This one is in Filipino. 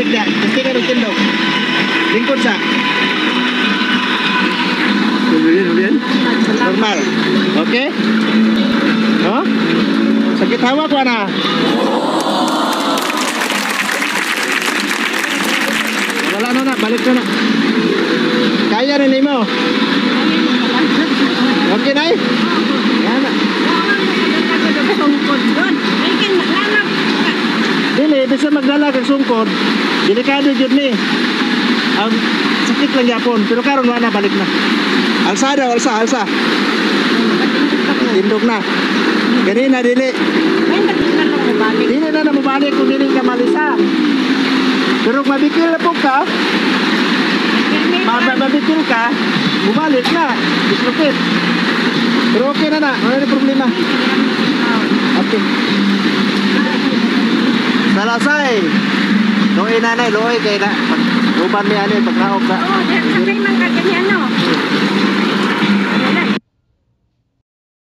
balik dia. Mesti ka nagtindog. Lingkod sa. Kemudian. Normal. Okay? Oh? Sakit hawak ko na. Wala na, balik ka na. Kaya rin mo. Okay na eh? Yan na. Dili, bisa magdala kag sungkod. Delikado jud ni. Ang sakit lang yapon, pero karon wala na, balik na. Alsa daw, alsa. Tindog na. Ganina dili. Dili na mabalik kung dili ka malisa. Pero mabikil na po ka. Mabikil ka, bumalik na. Dislocate. Pero okay na na, wala na problema. Okay. Salasay. Loy nanay, loy kay na. Uban mi ani pagnaog ka. Oo, sakay man ka ganyan.